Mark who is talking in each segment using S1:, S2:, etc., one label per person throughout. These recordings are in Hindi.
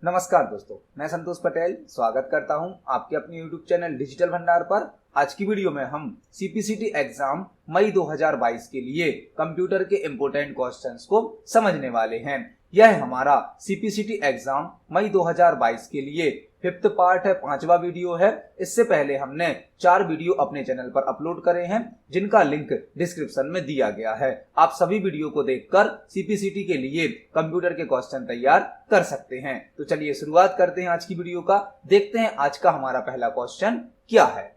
S1: नमस्कार दोस्तों, मैं संतोष पटेल स्वागत करता हूं आपके अपने YouTube चैनल डिजिटल भंडार पर। आज की वीडियो में हम CPCT एग्जाम मई 2022 के लिए कंप्यूटर के इम्पोर्टेंट क्वेश्चंस को समझने वाले हैं। यह हमारा CPCT एग्जाम मई 2022 के लिए 5th पार्ट है, 5वां वीडियो है। इससे पहले हमने 4 वीडियो अपने चैनल पर अपलोड करे हैं जिनका लिंक डिस्क्रिप्शन में दिया गया है। आप सभी वीडियो को देखकर CPCT के लिए कंप्यूटर के क्वेश्चन तैयार कर सकते हैं। तो चलिए शुरुआत करते हैं आज की वीडियो का। देखते हैं आज का हमारा पहला क्वेश्चन क्या है।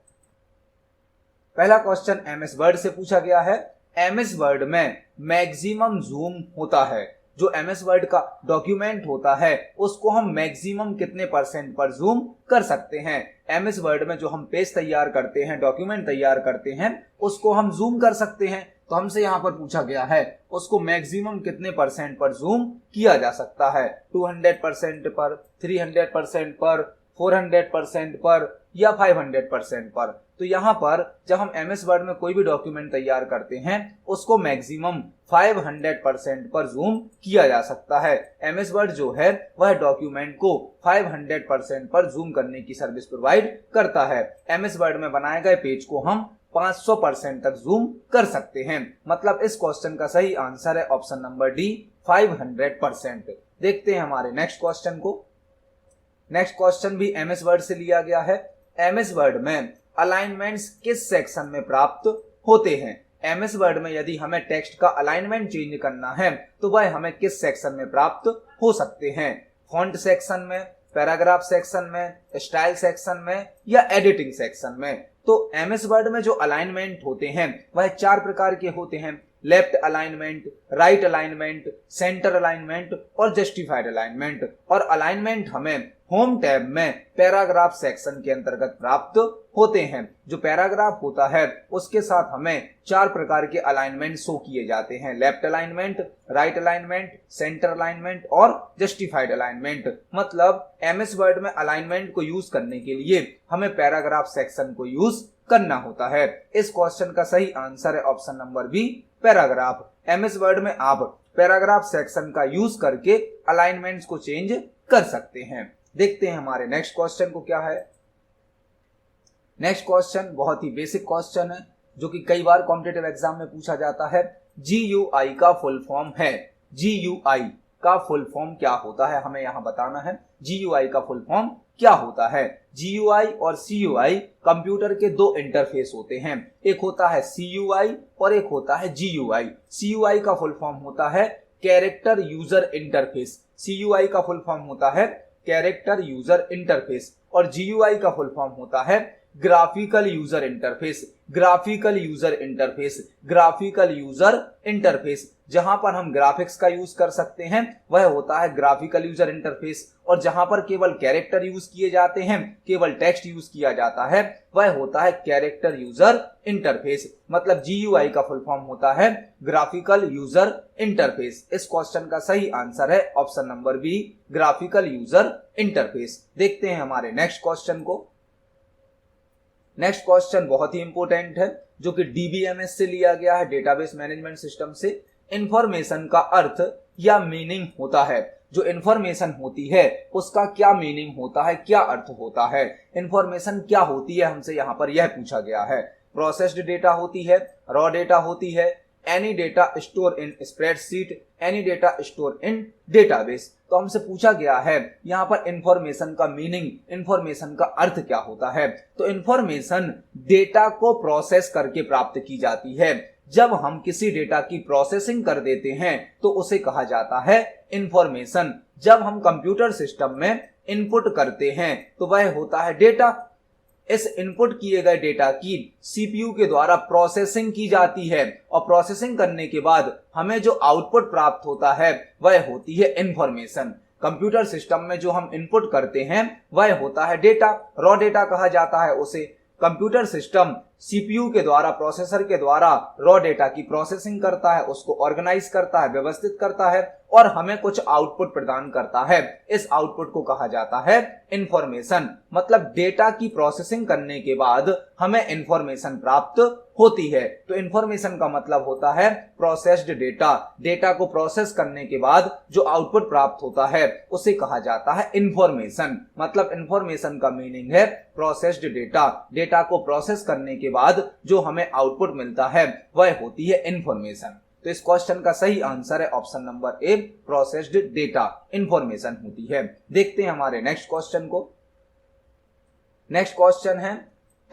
S1: पहला क्वेश्चन MS वर्ड से पूछा गया है। MS वर्ड में मैक्सिमम जूम होता है। जो MS वर्ड का डॉक्यूमेंट होता है उसको हम मैक्सिमम कितने % पर जूम कर सकते हैं। MS वर्ड में जो हम पेज तैयार करते हैं, डॉक्यूमेंट तैयार करते हैं, उसको हम जूम कर सकते हैं। तो हमसे यहाँ पर पूछा गया है उसको मैक्सिमम कितने % पर जूम किया जा सकता है। 200% पर, 300% पर, 400% पर या 500% पर। तो यहाँ पर जब हम MS वर्ड में कोई भी डॉक्यूमेंट तैयार करते हैं उसको मैक्सिमम 500% पर जूम किया जा सकता है। MS वर्ड जो है वह डॉक्यूमेंट को 500% पर जूम करने की सर्विस प्रोवाइड करता है। MS वर्ड में बनाए गए पेज को हम 500% तक जूम कर सकते हैं। मतलब इस क्वेश्चन का सही आंसर है ऑप्शन नंबर डी, 500%। देखते हैं हमारे नेक्स्ट क्वेश्चन को। नेक्स्ट क्वेश्चन भी MS वर्ड से लिया गया है। MS वर्ड में अलाइनमेंट्स किस सेक्शन में प्राप्त होते हैं। MS वर्ड में यदि हमें टेक्स्ट का अलाइनमेंट चेंज करना है तो वह हमें किस सेक्शन में प्राप्त हो सकते हैं। फॉन्ट सेक्शन में, पैराग्राफ सेक्शन में, स्टाइल सेक्शन में या एडिटिंग सेक्शन में। तो MS वर्ड में जो अलाइनमेंट होते हैं वह 4 प्रकार के होते हैं। Left alignment, right alignment, centre alignment और जस्टिफाइड अलाइनमेंट। और अलाइनमेंट हमें होम टैब में पैराग्राफ सेक्शन के अंतर्गत प्राप्त होते हैं। जो पैराग्राफ होता है उसके साथ हमें 4 प्रकार के अलाइनमेंट शो किए जाते हैं। Left alignment, right alignment, centre alignment और जस्टिफाइड अलाइनमेंट। मतलब MS वर्ड में अलाइनमेंट को यूज करने के लिए हमें पैराग्राफ सेक्शन को यूज करना होता है। इस क्वेश्चन का सही आंसर है option number B, paragraph. MS word में आप पैराग्राफ सेक्शन का यूज करके अलाइनमेंट्स को चेंज कर सकते हैं। देखते हैं हमारे नेक्स्ट क्वेश्चन को क्या है। नेक्स्ट क्वेश्चन बहुत ही बेसिक क्वेश्चन है जो कि कई बार कॉम्पिटिटिव एग्जाम में पूछा जाता है। GUI का फुल फॉर्म है। GUI का फुल फॉर्म क्या होता है हमें यहाँ बताना है। GUI का फुल फॉर्म क्या होता है। GUI और CUI कंप्यूटर के 2 इंटरफेस होते हैं। एक होता है CUI और एक होता है GUI। CUI का फुल फॉर्म होता है कैरेक्टर यूजर इंटरफेस। CUI का फुल फॉर्म होता है कैरेक्टर यूजर इंटरफेस और GUI का फुल फॉर्म होता है graphical user interface. Graphical user interface, graphical user interface. जहां पर हम ग्राफिक्स का यूज कर सकते हैं वह होता है ग्राफिकल यूजर इंटरफेस और जहां पर केवल कैरेक्टर यूज किए जाते हैं, केवल टेक्स्ट यूज किया जाता है, वह होता है कैरेक्टर यूजर इंटरफेस। मतलब GUI का फुल फॉर्म होता है ग्राफिकल यूजर इंटरफेस। इस क्वेश्चन का सही आंसर है option number B, graphical user interface. देखते हैं हमारे नेक्स्ट क्वेश्चन को। नेक्स्ट क्वेश्चन बहुत ही इंपॉर्टेंट है जो कि DBMS से लिया गया है, डेटाबेस मैनेजमेंट सिस्टम से। इंफॉर्मेशन का अर्थ या मीनिंग होता है। जो इंफॉर्मेशन होती है उसका क्या मीनिंग होता है, क्या अर्थ होता है। इंफॉर्मेशन क्या होती है हमसे यहाँ पर यह पूछा गया है। प्रोसेस्ड डेटा होती है, रॉ डेटा होती है, any data store in spreadsheet, any data store in database. तो हमसे पूछा गया है यहाँ पर इंफॉर्मेशन का मीनिंग, इंफॉर्मेशन का अर्थ क्या होता है। तो इंफॉर्मेशन डेटा को प्रोसेस करके प्राप्त की जाती है। जब हम किसी डेटा की प्रोसेसिंग कर देते हैं तो उसे कहा जाता है इंफॉर्मेशन। जब हम कंप्यूटर सिस्टम में इनपुट करते हैं तो वह होता है डेटा। इस इनपुट किए गए डेटा की CPU के द्वारा प्रोसेसिंग की जाती है और प्रोसेसिंग करने के बाद हमें जो आउटपुट प्राप्त होता है वह होती है इंफॉर्मेशन। कंप्यूटर सिस्टम में जो हम इनपुट करते हैं वह होता है डेटा, रॉ डेटा कहा जाता है उसे। कंप्यूटर सिस्टम CPU के द्वारा, प्रोसेसर के द्वारा रॉ डेटा की प्रोसेसिंग करता है, उसको ऑर्गेनाइज करता है, व्यवस्थित करता है और हमें कुछ आउटपुट प्रदान करता है। इस आउटपुट को कहा जाता है इंफॉर्मेशन। मतलब डेटा की प्रोसेसिंग करने के बाद हमें इंफॉर्मेशन प्राप्त होती है। तो इंफॉर्मेशन का मतलब होता है प्रोसेस्ड डेटा। डेटा को प्रोसेस करने के बाद जो आउटपुट प्राप्त होता है उसे कहा जाता है इंफॉर्मेशन। मतलब इंफॉर्मेशन का मीनिंग है प्रोसेस्ड डेटा। डेटा को प्रोसेस करने के बाद जो हमें आउटपुट मिलता है वह होती है इंफॉर्मेशन। तो इस क्वेश्चन का सही आंसर है option number A, processed data information होती है। देखते हैं हमारे नेक्स्ट क्वेश्चन को। नेक्स्ट क्वेश्चन है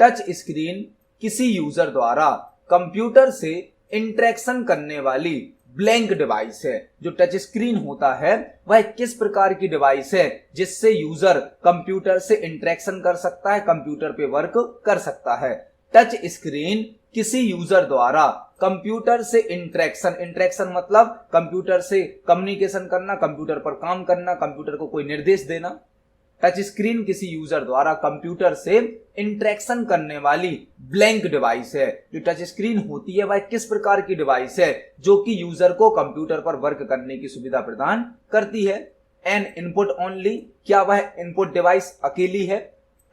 S1: टच स्क्रीन किसी यूजर द्वारा कंप्यूटर से इंटरेक्शन करने वाली ब्लैंक डिवाइस है। जो टच स्क्रीन होता है वह किस प्रकार की डिवाइस है जिससे यूजर कंप्यूटर से इंटरेक्शन कर सकता है, कंप्यूटर पे वर्क कर सकता है। टच स्क्रीन किसी यूजर द्वारा कंप्यूटर से इंटरेक्शन मतलब कंप्यूटर से कम्युनिकेशन करना, कंप्यूटर पर काम करना, कंप्यूटर को कोई निर्देश देना। टच स्क्रीन किसी यूजर द्वारा कंप्यूटर से इंटरेक्शन करने वाली ब्लैंक डिवाइस है। जो टच स्क्रीन होती है वह किस प्रकार की डिवाइस है जो कि यूजर को कंप्यूटर पर वर्क करने की सुविधा प्रदान करती है। एन इनपुट ओनली, क्या वह इनपुट डिवाइस अकेली है?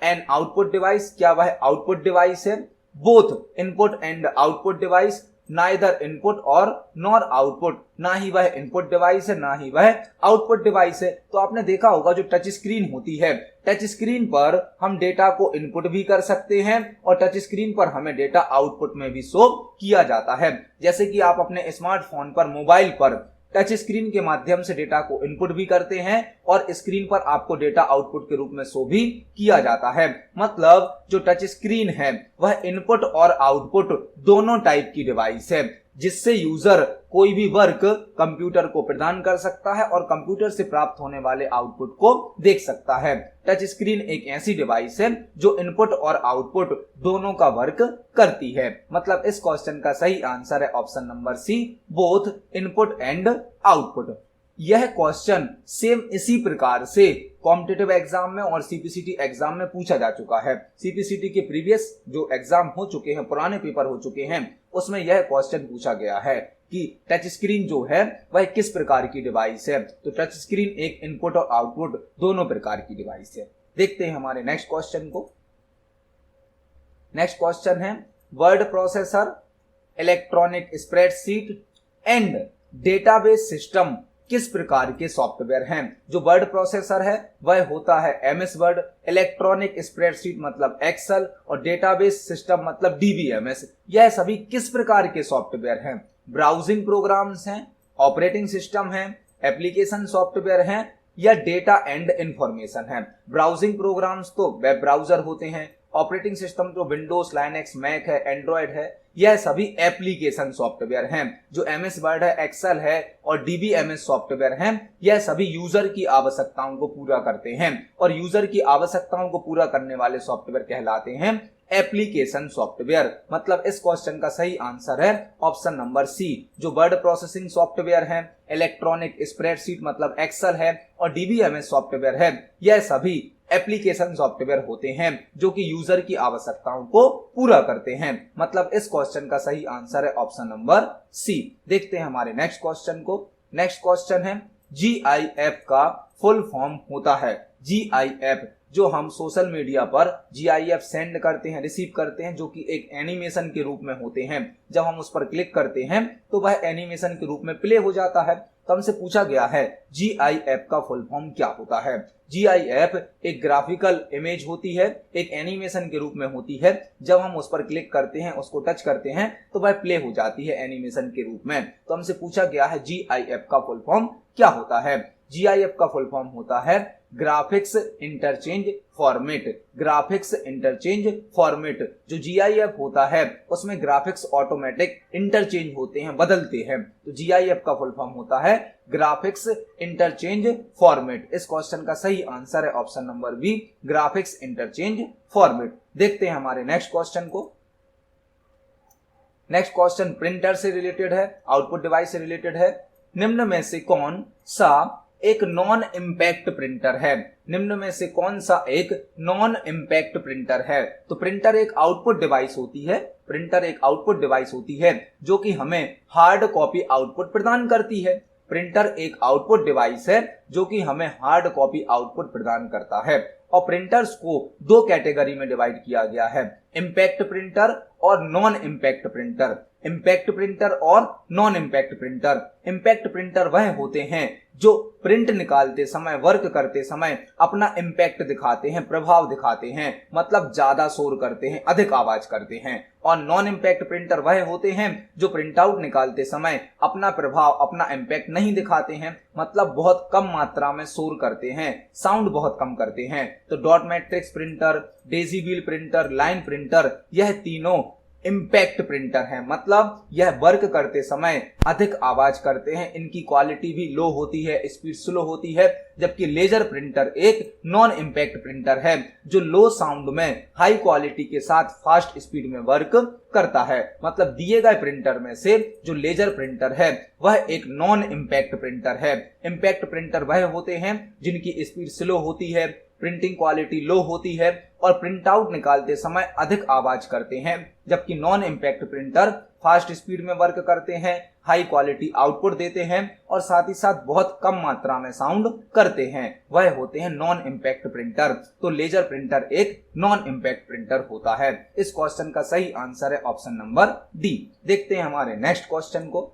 S1: एन आउटपुट डिवाइस, क्या वह आउटपुट डिवाइस है? Both input and output device, neither input और नॉर आउटपुट, ना ही वह इनपुट डिवाइस है ना ही वह आउटपुट डिवाइस है। तो आपने देखा होगा जो टच स्क्रीन होती है, टच स्क्रीन पर हम डेटा को इनपुट भी कर सकते हैं और टच स्क्रीन पर हमें डेटा आउटपुट में भी शो किया जाता है। जैसे कि आप अपने स्मार्टफोन पर, मोबाइल पर टच स्क्रीन के माध्यम से डेटा को इनपुट भी करते हैं और स्क्रीन पर आपको डेटा आउटपुट के रूप में शो भी किया जाता है। मतलब जो टच स्क्रीन है वह इनपुट और आउटपुट दोनों टाइप की डिवाइस है जिससे यूजर कोई भी वर्क कंप्यूटर को प्रदान कर सकता है और कंप्यूटर से प्राप्त होने वाले आउटपुट को देख सकता है। टच स्क्रीन एक ऐसी डिवाइस है जो इनपुट और आउटपुट दोनों का वर्क करती है। मतलब इस क्वेश्चन का सही आंसर है option number C, both input and output. यह क्वेश्चन सेम इसी प्रकार से कॉम्पिटिटिव एग्जाम में और सीपीसीटी एग्जाम में पूछा जा चुका है। सीपीसीटी के प्रीवियस जो एग्जाम हो चुके हैं, पुराने पेपर हो चुके हैं, उसमें यह क्वेश्चन पूछा गया है कि टच स्क्रीन जो है वह किस प्रकार की डिवाइस है। तो टच स्क्रीन एक इनपुट और आउटपुट दोनों प्रकार की डिवाइस है। देखते हैं हमारे नेक्स्ट क्वेश्चन को। नेक्स्ट क्वेश्चन है word processor, electronic spreadsheet and database system किस प्रकार के सॉफ्टवेयर हैं। जो वर्ड प्रोसेसर है वह होता है एमएस वर्ड, इलेक्ट्रॉनिक स्प्रेडशीट मतलब एक्सेल और डेटाबेस सिस्टम मतलब डीबीएमएस। यह सभी किस प्रकार के सॉफ्टवेयर हैं? ब्राउजिंग प्रोग्राम्स हैं, ऑपरेटिंग सिस्टम है, एप्लीकेशन सॉफ्टवेयर हैं या डेटा एंड इंफॉर्मेशन है। ब्राउजिंग प्रोग्राम्स तो वेब ब्राउजर होते हैं, ऑपरेटिंग सिस्टम तो विंडोज, लाइनक्स, मैक है, एंड्रॉयड है। यह सभी एप्लीकेशन सॉफ्टवेयर हैं। जो एमएस वर्ड है, एक्सेल है और डीबीएमएस सॉफ्टवेयर हैं, यह सभी यूजर की आवश्यकताओं को पूरा करते हैं और यूजर की आवश्यकताओं को पूरा करने वाले सॉफ्टवेयर कहलाते हैं एप्लीकेशन सॉफ्टवेयर। मतलब इस क्वेश्चन का सही आंसर है ऑप्शन नंबर सी। जो वर्ड प्रोसेसिंग सॉफ्टवेयर है, इलेक्ट्रॉनिक स्प्रेडशीट मतलब एक्सेल है और डीबीएमएस सॉफ्टवेयर है, यह सभी एप्लीकेशन सॉफ्टवेयर होते हैं जो कि यूजर की आवश्यकताओं को पूरा करते हैं। मतलब इस क्वेश्चन का सही आंसर है ऑप्शन नंबर सी। देखते हैं हमारे नेक्स्ट क्वेश्चन को। नेक्स्ट क्वेश्चन है जीआईएफ का फुल फॉर्म होता है। जीआईएफ जो हम सोशल मीडिया पर जीआईएफ सेंड करते हैं, रिसीव करते हैं, जो कि एक एनिमेशन के रूप में होते हैं। जब हम उस पर क्लिक करते हैं तो वह एनिमेशन के रूप में प्ले हो जाता है। तो हमसे पूछा गया है जीआईएफ का फुल फॉर्म क्या होता है। जीआईएफ एक ग्राफिकल इमेज होती है, एक एनिमेशन के रूप में होती है। जब हम उस पर क्लिक करते हैं, उसको टच करते हैं तो वह प्ले हो जाती है एनिमेशन के रूप में। तो हमसे पूछा गया है जीआईएफ का फुल फॉर्म क्या होता है। जीआईएफ का फुल फॉर्म होता है graphics interchange format. Graphics interchange format जो जीआईएफ होता है उसमें ग्राफिक्स ऑटोमेटिक इंटरचेंज होते हैं, बदलते हैं। तो जीआईएफ का फुल फॉर्म होता है ग्राफिक्स इंटरचेंज फॉर्मेट। इस क्वेश्चन का सही आंसर है option number B, graphics interchange format. देखते हैं हमारे नेक्स्ट क्वेश्चन को। नेक्स्ट क्वेश्चन प्रिंटर से रिलेटेड है, आउटपुट डिवाइस से रिलेटेड है। निम्न में से कौन सा एक नॉन इम्पैक्ट प्रिंटर है। निम्न में से कौन सा एक नॉन इम्पैक्ट प्रिंटर है। तो प्रिंटर एक आउटपुट डिवाइस होती है। प्रिंटर एक आउटपुट डिवाइस होती है जो कि हमें हार्ड कॉपी आउटपुट प्रदान करती है। प्रिंटर एक आउटपुट डिवाइस है जो कि हमें हार्ड कॉपी आउटपुट प्रदान करता है। और प्रिंटर्स को दो कैटेगरी में डिवाइड किया गया है, इम्पैक्ट प्रिंटर और non impact printer. Impact printer और non impact printer. Impact printer वह होते हैं जो प्रिंट निकालते समय, वर्क करते समय अपना इम्पैक्ट दिखाते हैं, प्रभाव दिखाते हैं, मतलब ज्यादा शोर करते हैं, अधिक आवाज करते हैं। और नॉन इम्पैक्ट प्रिंटर वह होते हैं जो प्रिंट आउट निकालते समय अपना प्रभाव, अपना इम्पैक्ट नहीं दिखाते हैं, मतलब बहुत कम मात्रा में शोर करते हैं, साउंड बहुत कम करते हैं। तो dot matrix printer, Daisy wheel printer, line printer, यह तीनों इम्पैक्ट प्रिंटर है, मतलब यह वर्क करते समय अधिक आवाज करते हैं, इनकी क्वालिटी भी लो होती है, स्पीड स्लो होती है। जबकि लेजर प्रिंटर एक नॉन इम्पैक्ट प्रिंटर है जो लो साउंड में हाई क्वालिटी के साथ फास्ट स्पीड में वर्क करता है। मतलब दिए गए प्रिंटर में से जो लेजर प्रिंटर है वह एक नॉन इम्पैक्ट प्रिंटर है। इम्पैक्ट प्रिंटर वह होते हैं जिनकी स्पीड स्लो होती है, प्रिंटिंग क्वालिटी लो होती है और प्रिंट आउट निकालते समय अधिक आवाज करते हैं। जबकि non impact printer fast speed में वर्क करते हैं, हाई क्वालिटी आउटपुट देते हैं और साथ ही साथ बहुत कम मात्रा में साउंड करते हैं, वह होते हैं नॉन इम्पैक्ट प्रिंटर। तो लेजर प्रिंटर एक नॉन इम्पैक्ट प्रिंटर होता है। इस क्वेश्चन का सही आंसर है ऑप्शन नंबर डी। देखते हैं हमारे नेक्स्ट क्वेश्चन को।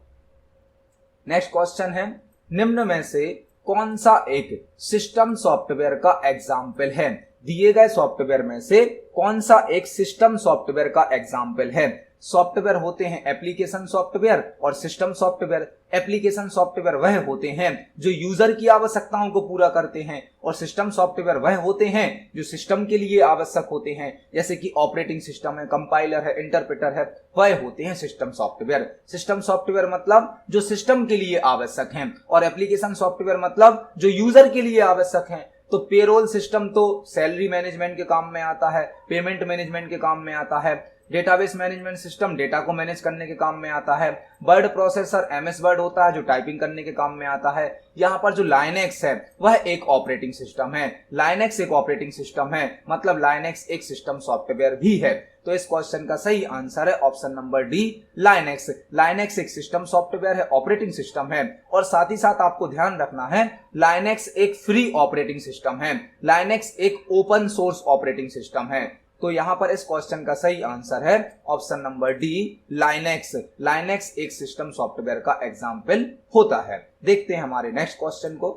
S1: नेक्स्ट क्वेश्चन है, निम्न में से कौन सा एक सिस्टम सॉफ्टवेयर का एग्जाम्पल है? दिए गए सॉफ्टवेयर में से कौन सा एक सिस्टम सॉफ्टवेयर का एग्जाम्पल है? सॉफ्टवेयर होते हैं एप्लीकेशन सॉफ्टवेयर और सिस्टम सॉफ्टवेयर। एप्लीकेशन सॉफ्टवेयर वह होते हैं जो यूजर की आवश्यकताओं को पूरा करते हैं और सिस्टम सॉफ्टवेयर वह होते हैं जो सिस्टम के लिए आवश्यक होते हैं, जैसे कि ऑपरेटिंग सिस्टम है, कंपाइलर है, इंटरप्रेटर है, वह होते हैं सिस्टम सॉफ्टवेयर। सिस्टम सॉफ्टवेयर मतलब जो सिस्टम के लिए आवश्यक हैं और एप्लीकेशन सॉफ्टवेयर मतलब जो यूजर के लिए आवश्यक हैं। तो पेरोल सिस्टम तो सैलरी मैनेजमेंट के काम में आता है, पेमेंट मैनेजमेंट के काम में आता है। डेटाबेस मैनेजमेंट सिस्टम डेटा को मैनेज करने के काम में आता है। वर्ड प्रोसेसर एमएस वर्ड होता है जो टाइपिंग करने के काम में आता है। यहाँ पर जो लाइनेक्स है वह एक ऑपरेटिंग सिस्टम है। लाइनेक्स एक ऑपरेटिंग सिस्टम है, मतलब लाइनेक्स एक सिस्टम सॉफ्टवेयर भी है। तो इस क्वेश्चन का सही आंसर है option number D, Linux. Linux एक सिस्टम सॉफ्टवेयर है, ऑपरेटिंग सिस्टम है। और साथ ही साथ आपको ध्यान रखना है, लाइनेक्स एक फ्री ऑपरेटिंग सिस्टम है, लाइनेक्स एक ओपन सोर्स ऑपरेटिंग सिस्टम है। तो यहां पर इस क्वेश्चन का सही आंसर है option number D, Linux. Linux एक सिस्टम सॉफ्टवेयर का एग्जाम्पल होता है। देखते हैं हमारे नेक्स्ट क्वेश्चन को।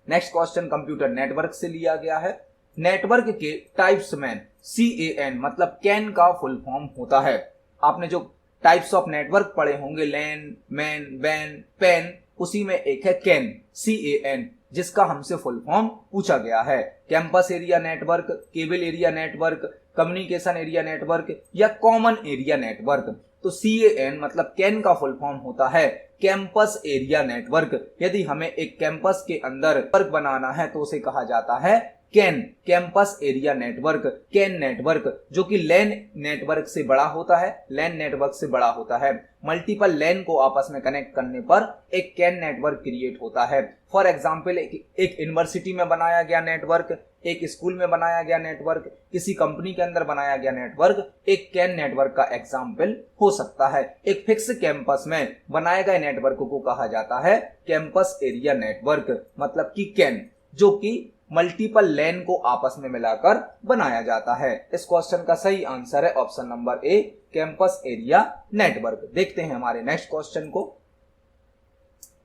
S1: नेक्स्ट क्वेश्चन कंप्यूटर नेटवर्क से लिया गया है। नेटवर्क के टाइप्स में CAN मतलब कैन का फुल फॉर्म होता है। आपने जो टाइप्स ऑफ नेटवर्क पढ़े होंगे, लैन, मैन, वैन, पैन, उसी में एक है कैन, CAN, जिसका हमसे फुल फॉर्म पूछा गया है। Campus area network, cable area network, communication area network या कॉमन एरिया नेटवर्क। तो CAN मतलब कैन का फुल फॉर्म होता है कैंपस एरिया नेटवर्क। यदि हमें एक कैंपस के अंदर नेटवर्क बनाना है तो उसे कहा जाता है can, campus area network, can network, जो कि लैन नेटवर्क से बड़ा होता है, लैन नेटवर्क से बड़ा होता है। मल्टीपल लैन को आपस में कनेक्ट करने पर एक कैन नेटवर्क क्रिएट होता है। फॉर एग्जाम्पल एक यूनिवर्सिटी में बनाया गया नेटवर्क, एक स्कूल में बनाया गया नेटवर्क, किसी कंपनी के अंदर बनाया गया नेटवर्क एक कैन नेटवर्क का एग्जाम्पल हो सकता है। एक फिक्स कैंपस में बनाए गए नेटवर्क को कहा जाता है कैंपस एरिया नेटवर्क, मतलब कि कैन, जो कि मल्टीपल लैन को आपस में मिलाकर बनाया जाता है। इस क्वेश्चन का सही आंसर है option number A, campus area network. देखते हैं हमारे नेक्स्ट क्वेश्चन को।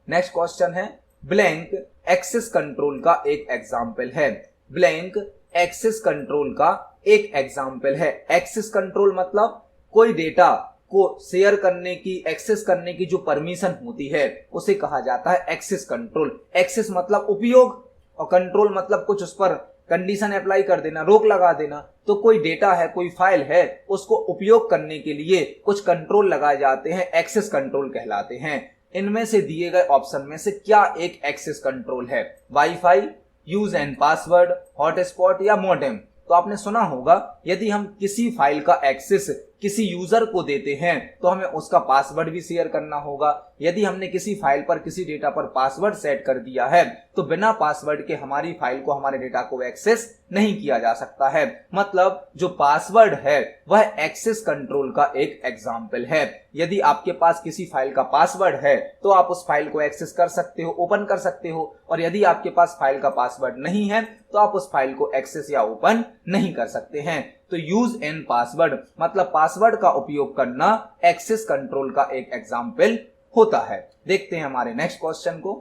S1: नेक्स्ट क्वेश्चन है, ब्लैंक एक्सेस कंट्रोल का एक एग्जाम्पल है। ब्लैंक एक्सेस कंट्रोल का एक एग्जाम्पल है। एक्सेस कंट्रोल मतलब कोई डेटा को शेयर करने की, एक्सेस करने की जो परमिशन होती है उसे कहा जाता है एक्सेस कंट्रोल। एक्सेस मतलब उपयोग और कंट्रोल मतलब कुछ उस पर कंडीशन अप्लाई कर देना, रोक लगा देना। तो कोई डेटा है, कोई फाइल है, उसको उपयोग करने के लिए कुछ कंट्रोल लगाए जाते हैं, एक्सेस कंट्रोल कहलाते हैं। इनमें से दिए गए ऑप्शन में से क्या एक एक्सेस कंट्रोल है? Wifi, use and password, hotspot या मॉडेम। तो आपने सुना होगा यदि हम किसी फाइल का एक्सेस किसी यूजर को देते हैं तो हमें उसका पासवर्ड भी शेयर करना होगा। यदि हमने किसी फाइल पर किसी डेटा पर पासवर्ड सेट कर दिया है तो बिना पासवर्ड के हमारी फाइल को हमारे डेटा को एक्सेस नहीं किया जा सकता है। मतलब जो पासवर्ड है वह एक्सेस कंट्रोल का एक एग्जाम्पल है। यदि आपके पास किसी फाइल का पासवर्ड है तो आप उस फाइल को एक्सेस कर सकते हो, ओपन कर सकते हो, और यदि आपके पास फाइल का पासवर्ड नहीं है तो आप उस फाइल को एक्सेस या ओपन नहीं कर सकते हैं। तो यूज एन पासवर्ड मतलब पासवर्ड का उपयोग करना एक्सेस कंट्रोल का एक एग्जाम्पल होता है। देखते हैं हमारे नेक्स्ट क्वेश्चन को।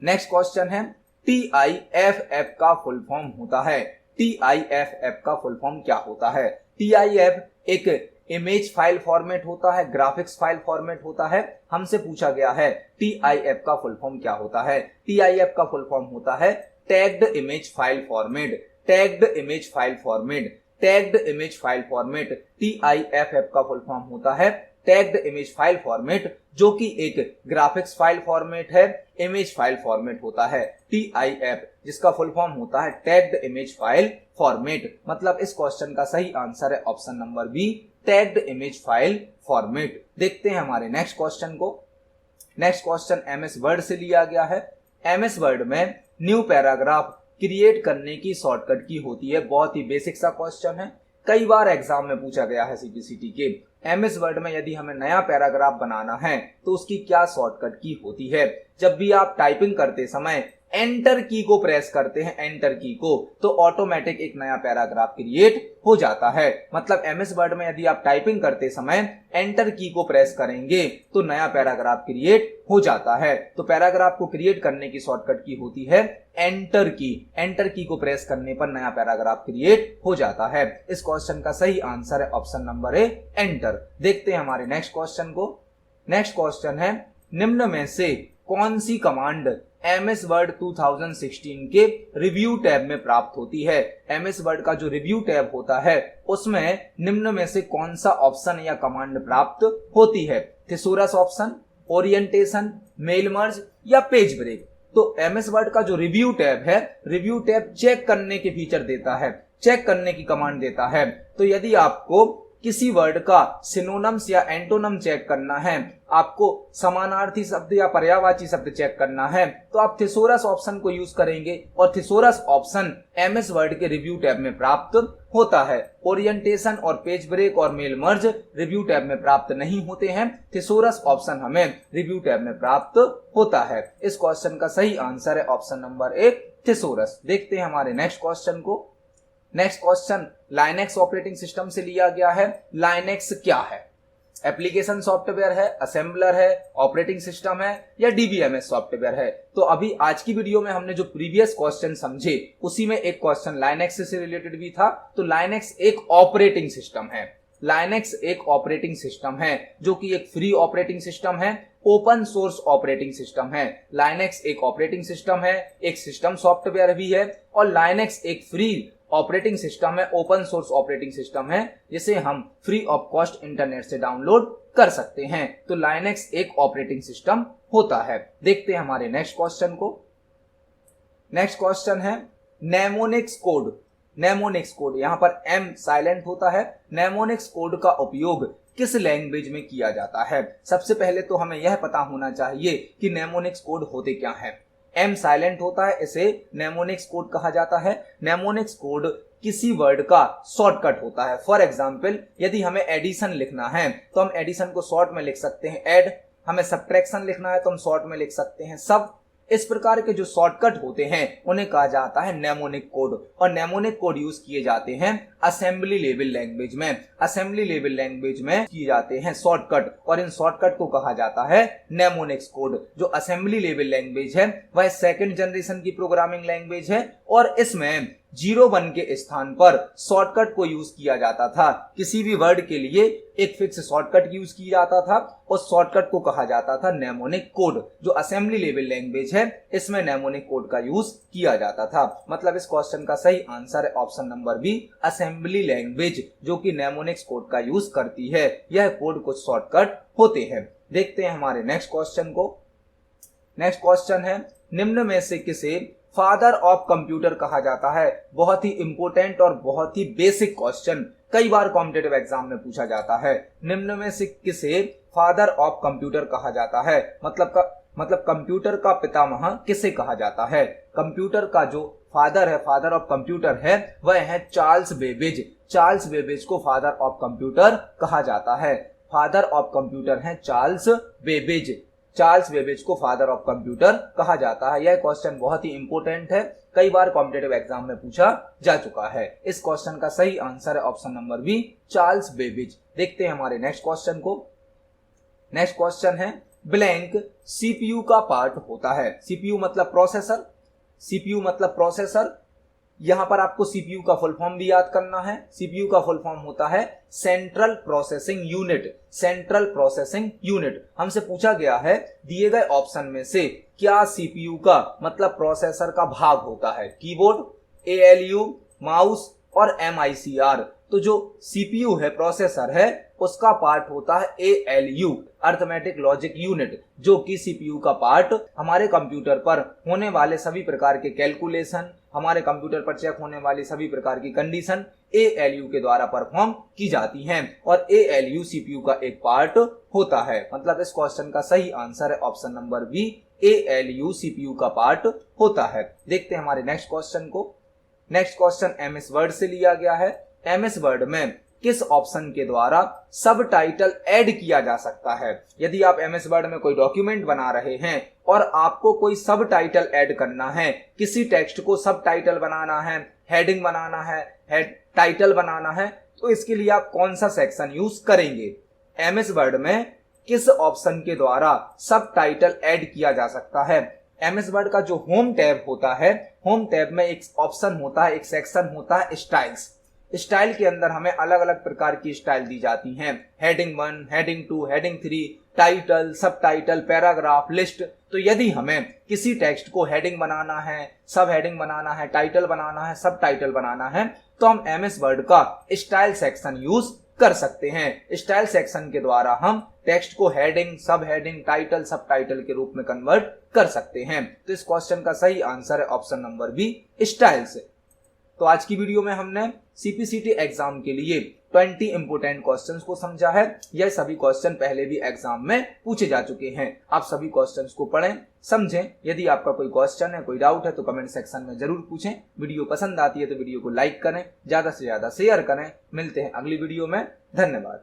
S1: नेक्स्ट क्वेश्चन है TIFF का फुल फॉर्म होता है। TIFF का फुल फॉर्म क्या होता है? TIF एक इमेज फाइल फॉर्मेट होता है, ग्राफिक्स फाइल फॉर्मेट होता है। हमसे पूछा गया है TIF का फुल फॉर्म क्या होता है? TIF का फुल फॉर्म होता है tagged image file format. Tagged image file format, tagged image file format, TIFF का फुल फॉर्म होता है टैग्ड इमेज फाइल फॉर्मेट, जो कि एक ग्राफिक्स फाइल फॉर्मेट है, इमेज फाइल फॉर्मेट होता है। TIF जिसका फुल फॉर्म होता है टैग्ड इमेज फाइल फॉर्मेट। मतलब इस क्वेश्चन का सही आंसर है option number B, tagged image file format. देखते हैं हमारे नेक्स्ट क्वेश्चन को। नेक्स्ट क्वेश्चन MS वर्ड से लिया गया है। MS वर्ड में न्यू पैराग्राफ क्रिएट करने की शॉर्टकट की होती है। बहुत ही बेसिक सा क्वेश्चन है, कई बार एग्जाम में पूछा गया है CPCT के। MS वर्ड में यदि हमें नया पैराग्राफ बनाना है तो उसकी क्या शॉर्टकट की होती है? जब भी आप टाइपिंग करते समय एंटर की को प्रेस करते हैं, एंटर की को, तो ऑटोमेटिक एक नया पैराग्राफ क्रिएट हो जाता है। मतलब MS वर्ड में यदि आप टाइपिंग करते समय एंटर की को प्रेस करेंगे तो नया पैराग्राफ क्रिएट हो जाता है। तो पैराग्राफ को क्रिएट करने की शॉर्टकट की होती है एंटर की। एंटर की को प्रेस करने पर नया पैराग्राफ क्रिएट हो जाता है। इस क्वेश्चन का सही आंसर है ऑप्शन नंबर ए, एंटर। देखते हैं हमारे नेक्स्ट क्वेश्चन को। नेक्स्ट क्वेश्चन है निम्न में से कौन सी कमांड MS वर्ड 2016 के रिव्यू टैब में प्राप्त होती है? MS वर्ड का जो रिव्यू टैब होता है उसमें निम्न में से कौन सा ऑप्शन या कमांड प्राप्त होती है? Thesaurus option, orientation, mail merge या पेज ब्रेक? तो MS वर्ड का जो रिव्यू टैब है, रिव्यू टैब चेक करने के फीचर देता है, चेक करने की कमांड देता है। तो यदि आपको किसी वर्ड का सिनोनिम्स या एंटोनिम चेक करना है, आपको समानार्थी शब्द या पर्यायवाची शब्द चेक करना है, तो आप थिसोरस ऑप्शन को यूज करेंगे और थिसोरस ऑप्शन MS वर्ड के रिव्यू टैब में प्राप्त होता है। ओरिएंटेशन और पेज ब्रेक और मेल मर्ज रिव्यू टैब में प्राप्त नहीं होते हैं, थिसोरस ऑप्शन हमें रिव्यू टैब में प्राप्त होता है। इस क्वेश्चन का सही आंसर है ऑप्शन नंबर ए, थिसोरस। देखते हैं हमारे नेक्स्ट क्वेश्चन को। Next question Linux operating system से लिया गया है। लाइनेक्स क्या है? एप्लीकेशन सॉफ्टवेयर है, असेंबलर है, ऑपरेटिंग सिस्टम है या DBMS सॉफ्टवेयर है? तो अभी आज की वीडियो में हमने जो प्रीवियस क्वेश्चन समझे उसी में एक क्वेश्चन लाइनेक्स से रिलेटेड भी था। तो लाइनेक्स एक ऑपरेटिंग सिस्टम है। लाइनेक्स एक ऑपरेटिंग सिस्टम है जो कि एक फ्री ऑपरेटिंग सिस्टम है, ओपन सोर्स ऑपरेटिंग सिस्टम है। लाइनेक्स एक ऑपरेटिंग सिस्टम है, एक सिस्टम सॉफ्टवेयर भी है, और लाइनेक्स एक फ्री ऑपरेटिंग सिस्टम है, ओपन सोर्स ऑपरेटिंग सिस्टम है, जिसे हम फ्री ऑफ कॉस्ट इंटरनेट से डाउनलोड कर सकते हैं। तो लाइनेक्स एक ऑपरेटिंग सिस्टम होता है। देखते हैं हमारे नेक्स्ट क्वेश्चन को। नेक्स्ट क्वेश्चन है नेमोनिक्स कोड। नेमोनिक्स कोड, यहां पर M साइलेंट होता है। नेमोनिक्स कोड का उपयोग किस लैंग्वेज में किया जाता है? सबसे पहले तो हमें यह पता होना चाहिए कि नेमोनिक्स कोड होते क्या हैं। M साइलेंट होता है, इसे नेमोनिक्स कोड कहा जाता है। नेमोनिक्स कोड किसी वर्ड का शॉर्टकट होता है। फॉर एग्जाम्पल, यदि हमें एडिशन लिखना है तो हम एडिशन को शॉर्ट में लिख सकते हैं एड। हमें सब्ट्रैक्शन लिखना है तो हम शॉर्ट में लिख सकते हैं सब। इस प्रकार के जो शॉर्टकट होते हैं उन्हें कहा जाता है नेमोनिक कोड, और नेमोनिक कोड यूज किए जाते हैं असेंबली लेवल लैंग्वेज में। असेंबली लेवल लैंग्वेज में किए जाते हैं शॉर्टकट, और इन शॉर्टकट को कहा जाता है नेमोनिक्स कोड। जो असेंबली लेवल लैंग्वेज है वह सेकंड जनरेशन की प्रोग्रामिंग लैंग्वेज है, और इसमें 0-1 के स्थान पर शॉर्टकट को यूज किया जाता था। किसी भी वर्ड के लिए एक फिक्स शॉर्टकट यूज किया जाता था, और शॉर्टकट को कहा जाता था नेमोनिक कोड। जो असेंबली लेवल लैंग्वेज है इसमें नेमोनिक कोड का यूज किया जाता था। मतलब इस क्वेश्चन का सही आंसर है option number B, assembly language जो कि नेमोनिक्स कोड का यूज करती है। यह कोड कुछ शॉर्टकट होते हैं। देखते हैं हमारे नेक्स्ट क्वेश्चन को। नेक्स्ट क्वेश्चन है निम्न में से किसे फादर ऑफ कंप्यूटर कहा जाता है। बहुत ही इंपॉर्टेंट और बहुत ही बेसिक क्वेश्चन कई बार कॉम्पिटिटिव एग्जाम में पूछा जाता है। निम्न में से किसे फादर ऑफ कंप्यूटर कहा जाता है? मतलब कंप्यूटर का पितामह किसे कहा जाता है? कंप्यूटर का जो फादर है, फादर ऑफ कंप्यूटर है, वह है चार्ल्स बेबेज। चार्ल्स बेबेज को फादर ऑफ कंप्यूटर कहा जाता है। फादर ऑफ कंप्यूटर है चार्ल्स बेबेज। चार्ल्स बेबेज को फादर ऑफ कंप्यूटर कहा जाता है। यह क्वेश्चन बहुत ही इंपॉर्टेंट है, कई बार कॉम्पिटिटिव एग्जाम में पूछा जा चुका है। इस क्वेश्चन का सही आंसर है option number B, Charles Babbage. देखते हैं हमारे नेक्स्ट क्वेश्चन को। नेक्स्ट क्वेश्चन है ब्लैंक सीपीयू का पार्ट होता है। सीपीयू मतलब प्रोसेसर। सीपीयू मतलब प्रोसेसर। यहां पर आपको सीपीयू का फुल फॉर्म भी याद करना है। सीपीयू का फुल फॉर्म होता है central processing unit. Central processing unit. हमसे पूछा गया है दिए गए ऑप्शन में से क्या सीपीयू का मतलब प्रोसेसर का भाग होता है? कीबोर्ड, एएलयू, माउस और एमआईसीआर। तो जो सीपीयू है, प्रोसेसर है, उसका पार्ट होता है एएलयू, अर्थमेटिक लॉजिक यूनिट, जो कि सीपीयू का पार्ट हमारे कंप्यूटर पर होने वाले सभी प्रकार के कैलकुलेशन, हमारे कंप्यूटर पर चेक होने वाली सभी प्रकार की कंडीशन एएलयू के द्वारा परफॉर्म की जाती हैं और एएलयू सीपीयू का एक पार्ट होता है। मतलब इस क्वेश्चन का सही आंसर है option number B, ALU CPU का पार्ट होता है। देखते हैं हमारे नेक्स्ट क्वेश्चन को। नेक्स्ट क्वेश्चन एमएस वर्ड से लिया गया है। एमएस वर्ड में किस ऑप्शन के द्वारा सब टाइटल ऐड किया जा सकता है? यदि आप एमएस वर्ड में कोई डॉक्यूमेंट बना रहे हैं और आपको कोई सब टाइटल ऐड करना है, किसी टेक्स्ट को सब टाइटल बनाना है, हेडिंग बनाना है, टाइटल बनाना है, तो इसके लिए आप कौन सा सेक्शन यूज करेंगे? एमएस वर्ड में किस ऑप्शन के द्वारा सब टाइटल ऐड किया जा सकता है? एमएस वर्ड का जो होम टैब होता है, होम टैब में एक ऑप्शन होता है, एक सेक्शन होता है स्टाइल्स। स्टाइल के अंदर हमें अलग अलग प्रकार की स्टाइल दी जाती हैं। हेडिंग 1, हेडिंग 2, हेडिंग 3, टाइटल, सब टाइटल, पैराग्राफ, लिस्ट। तो यदि हमें किसी टेक्स्ट को हेडिंग बनाना है, सब हेडिंग बनाना है, टाइटल बनाना है, सब टाइटल बनाना है, तो हम एमएस वर्ड का स्टाइल सेक्शन यूज कर सकते हैं। स्टाइल सेक्शन के द्वारा हम टेक्स्ट को हेडिंग, सब हेडिंग, टाइटल, सब टाइटल के रूप में कन्वर्ट कर सकते हैं। तो इस क्वेश्चन का सही आंसर है ऑप्शन नंबर बी, स्टाइल से। तो आज की वीडियो में हमने सीपीसीटी एग्जाम के लिए 20 इंपोर्टेंट क्वेश्चंस को समझा है। यह सभी क्वेश्चन पहले भी एग्जाम में पूछे जा चुके हैं। आप सभी क्वेश्चंस को पढ़ें, समझें। यदि आपका कोई क्वेश्चन है, कोई डाउट है, तो कमेंट सेक्शन में जरूर पूछें। वीडियो पसंद आती है तो वीडियो को लाइक करें, ज्यादा से ज्यादा शेयर करें। मिलते हैं अगली वीडियो में। धन्यवाद।